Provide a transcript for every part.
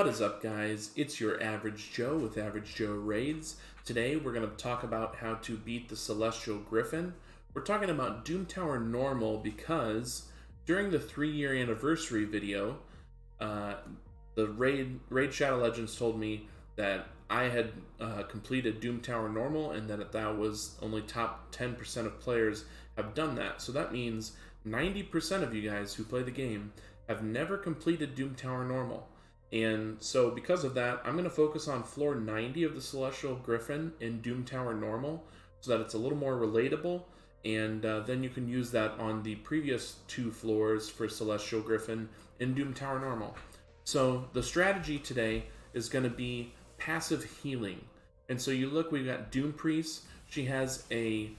What is up, guys? It's your Average Joe with Average Joe Raids. Today we're going to talk about how to beat the Celestial Griffin. We're talking about Doom Tower Normal because during the 3-year anniversary video, the Raid Shadow Legends told me that I had completed Doom Tower Normal and that was only top 10% of players have done that. So that means 90% of you guys who play the game have never completed Doom Tower Normal. And so because of that, I'm going to focus on floor 90 of the Celestial Griffin in Doom Tower Normal so that it's a little more relatable, and then you can use that on the previous 2 floors for Celestial Griffin in Doom Tower Normal. So the strategy today is going to be passive healing. And so you look, we've got Doom Priest. She has a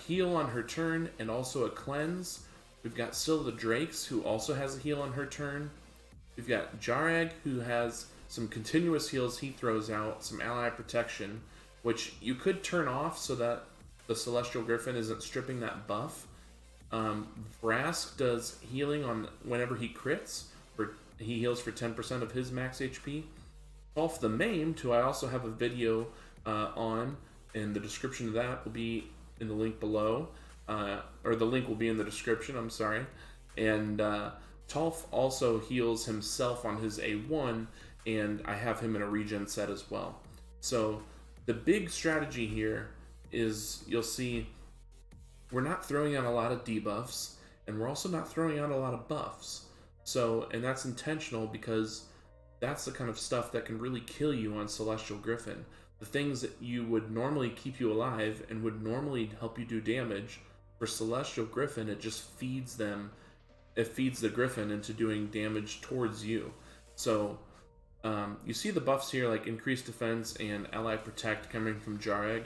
heal on her turn and also a cleanse. We've got Syl the Drakes, who also has a heal on her turn. We've got Jarag, who has some continuous heals he throws out, some ally protection, which you could turn off so that the Celestial Griffin isn't stripping that buff. Vrask does healing on whenever he crits. He heals for 10% of his max HP. Tolf the Maimed, who I also have a video on, and the description of that will be in the link below. Or the link will be in the description, I'm sorry. And Tolf also heals himself on his A1, and I have him in a regen set as well. So the big strategy here is, you'll see, we're not throwing out a lot of debuffs, and we're also not throwing out a lot of buffs. So, and that's intentional because that's the kind of stuff that can really kill you on Celestial Griffin. The things that you would normally keep you alive and would normally help you do damage, for Celestial Griffin, it just feeds them. It feeds the Griffin into doing damage towards you. So you see the buffs here, like increased defense and ally protect coming from Jarag.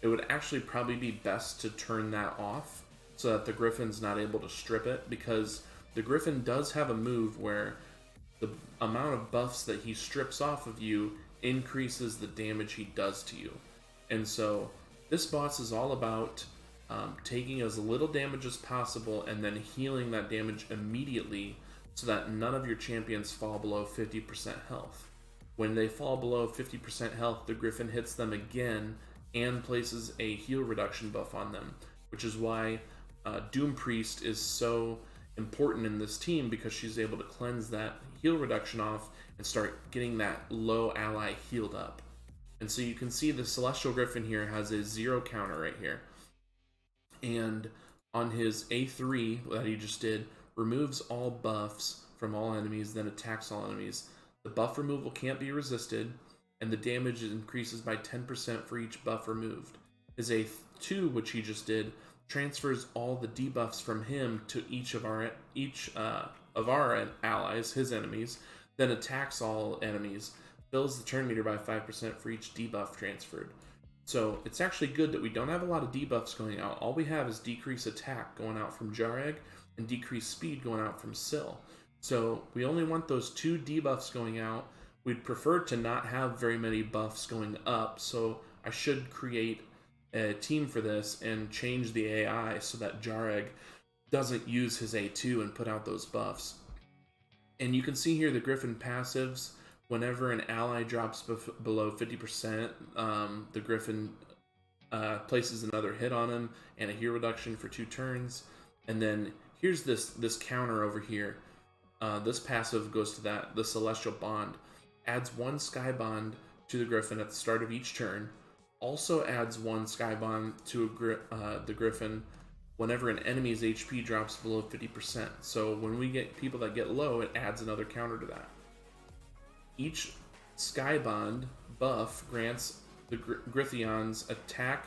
It would actually probably be best to turn that off so that the Griffin's not able to strip it, because the Griffin does have a move where the amount of buffs that he strips off of you increases the damage he does to you. And so this boss is all about taking as little damage as possible and then healing that damage immediately so that none of your champions fall below 50% health. When they fall below 50% health, the Griffin hits them again and places a heal reduction buff on them, which is why Doom Priest is so important in this team, because she's able to cleanse that heal reduction off and start getting that low ally healed up. And so you can see the Celestial Griffin here has a 0 counter right here. And on his A3 that he just did, removes all buffs from all enemies, then attacks all enemies. The buff removal can't be resisted, and the damage increases by 10% for each buff removed. His A2, which he just did, transfers all the debuffs from him to each of our allies, his enemies, then attacks all enemies, fills the turn meter by 5% for each debuff transferred. So it's actually good that we don't have a lot of debuffs going out. All we have is decreased attack going out from Jarag and decreased speed going out from Syl. So we only want those 2 debuffs going out. We'd prefer to not have very many buffs going up, so I should create a team for this and change the AI so that Jarag doesn't use his A2 and put out those buffs. And you can see here the Griffin passives. Whenever an ally drops below 50%, the Griffin places another hit on him and a heal reduction for 2 turns. And then here's this counter over here. This passive goes to the Celestial Bond. Adds 1 Sky Bond to the Griffin at the start of each turn. Also adds 1 Sky Bond to the Griffin whenever an enemy's HP drops below 50%. So when we get people that get low, it adds another counter to that. Each Sky Bond buff grants the Grythion's attack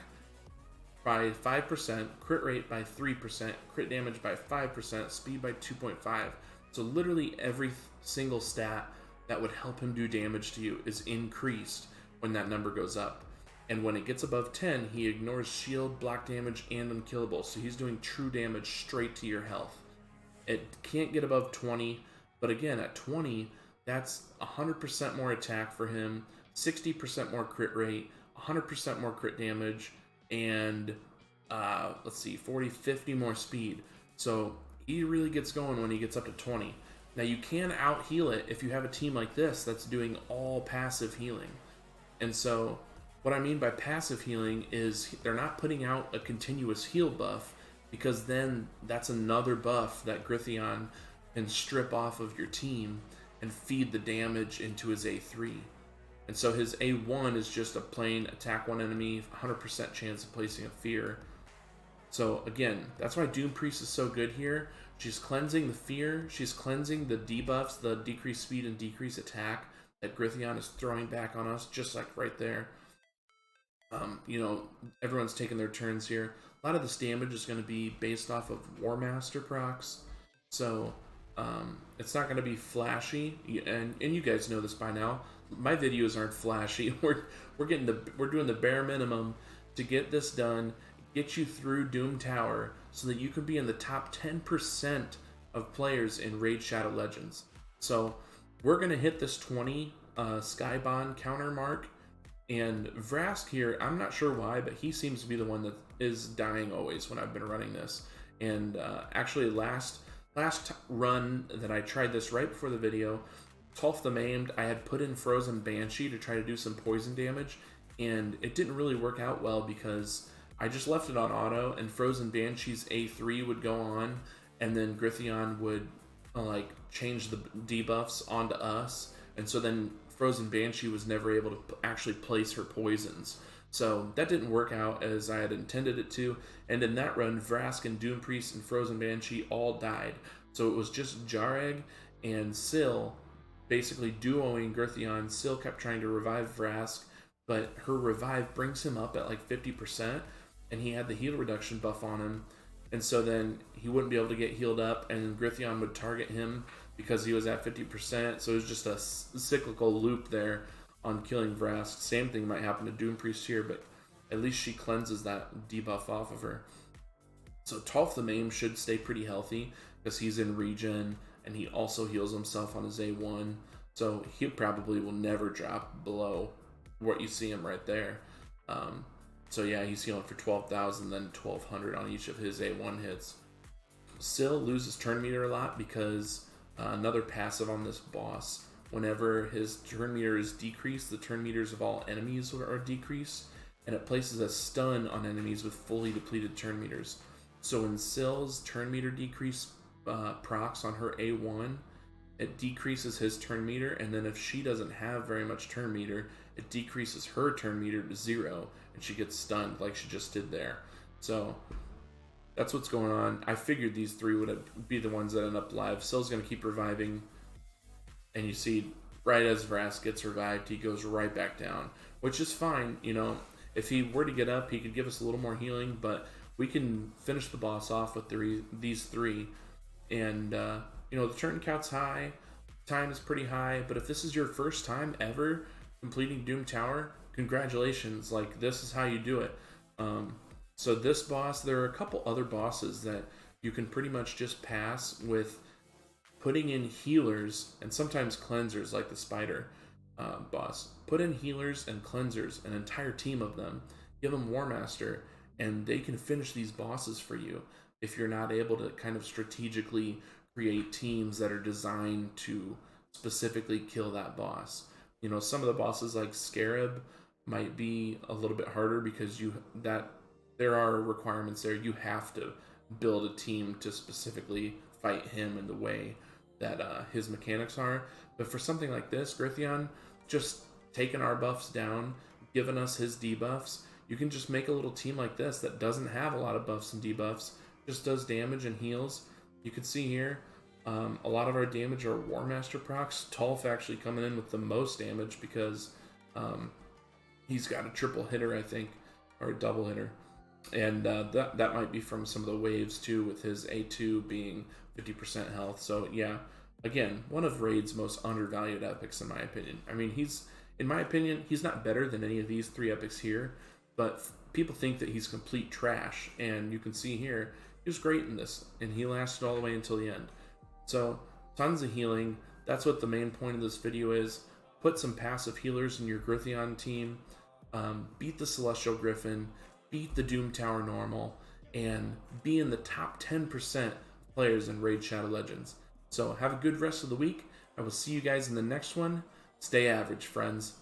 by 5%, crit rate by 3%, crit damage by 5%, speed by 2.5. So literally every single stat that would help him do damage to you is increased when that number goes up. And when it gets above 10, he ignores shield, block damage, and unkillable. So he's doing true damage straight to your health. It can't get above 20, but again, at 20, that's 100% more attack for him, 60% more crit rate, 100% more crit damage, and 40, 50 more speed. So he really gets going when he gets up to 20. Now you can out heal it if you have a team like this that's doing all passive healing. And so what I mean by passive healing is they're not putting out a continuous heal buff, because then that's another buff that Grythion can strip off of your team and feed the damage into his A3. And so his A1 is just a plain attack one enemy, 100% chance of placing a fear. So again, that's why Doom Priest is so good here. She's cleansing the fear, she's cleansing the debuffs, the decreased speed and decreased attack that Grythion is throwing back on us, just like right there. You know, everyone's taking their turns here. A lot of this damage is going to be based off of War Master procs, so it's not going to be flashy. And you guys know this by now. My videos aren't flashy. We're doing the bare minimum to get this done, get you through Doom Tower, so that you can be in the top 10% of players in Raid Shadow Legends. So we're going to hit this 20 Skybond counter mark. And Vrask here, I'm not sure why, but he seems to be the one that is dying always when I've been running this. And actually last run that I tried this right before the video, Tolf the Maimed, I had put in Frozen Banshee to try to do some poison damage, and it didn't really work out well because I just left it on auto, and Frozen Banshee's A3 would go on, and then Grythion would like change the debuffs onto us, and so then Frozen Banshee was never able to actually place her poisons. So that didn't work out as I had intended it to, and in that run, Vrask and Doom Priest and Frozen Banshee all died. So it was just Jareg and Syl basically duoing Grythion. Syl kept trying to revive Vrask, but her revive brings him up at like 50%, and he had the heal reduction buff on him, and so then he wouldn't be able to get healed up, and Grythion would target him because he was at 50%, so it was just a cyclical loop there on killing Vrask. Same thing might happen to Doom Priest here, but at least she cleanses that debuff off of her. So Tolf the Maimed should stay pretty healthy because he's in regen, and he also heals himself on his A1, so he probably will never drop below what you see him right there. So yeah, he's healing for 12,000, then 1,200 on each of his A1 hits. Syl loses turn meter a lot because another passive on this boss, whenever his turn meter is decreased, the turn meters of all enemies are decreased, and it places a stun on enemies with fully depleted turn meters. So when Syl's turn meter decrease procs on her A1, it decreases his turn meter, and then if she doesn't have very much turn meter, it decreases her turn meter to 0, and she gets stunned like she just did there. So that's what's going on. I figured these three would be the ones that end up live. Syl's going to keep reviving, and you see right as Vrask gets revived, he goes right back down, which is fine. You know, if he were to get up, he could give us a little more healing, but we can finish the boss off with these three. And you know, the turn count's high, time is pretty high, but if this is your first time ever completing Doom Tower, congratulations. Like, this is how you do it. So this boss, there are a couple other bosses that you can pretty much just pass with putting in healers and sometimes cleansers, like the spider boss. Put in healers and cleansers, an entire team of them, give them War Master, and they can finish these bosses for you if you're not able to kind of strategically create teams that are designed to specifically kill that boss. You know, some of the bosses like Scarab might be a little bit harder because there are requirements there. You have to build a team to specifically fight him in the way that his mechanics are. But for something like this, Grythion just taking our buffs down, giving us his debuffs, you can just make a little team like this that doesn't have a lot of buffs and debuffs, just does damage and heals. You can see here, a lot of our damage are War Master procs. Tolf actually coming in with the most damage because he's got a triple hitter, I think, or a double hitter. And that might be from some of the waves too, with his A2 being 50% health. So yeah, again, one of Raid's most undervalued epics in my opinion. I mean, in my opinion, he's not better than any of these three epics here, but people think that he's complete trash, and you can see here, he was great in this, and he lasted all the way until the end. So, tons of healing. That's what the main point of this video is. Put some passive healers in your Grythion team, beat the Celestial Griffin, beat the Doom Tower normal, and be in the top 10% players in Raid Shadow Legends. So have a good rest of the week. I will see you guys in the next one. Stay average, friends.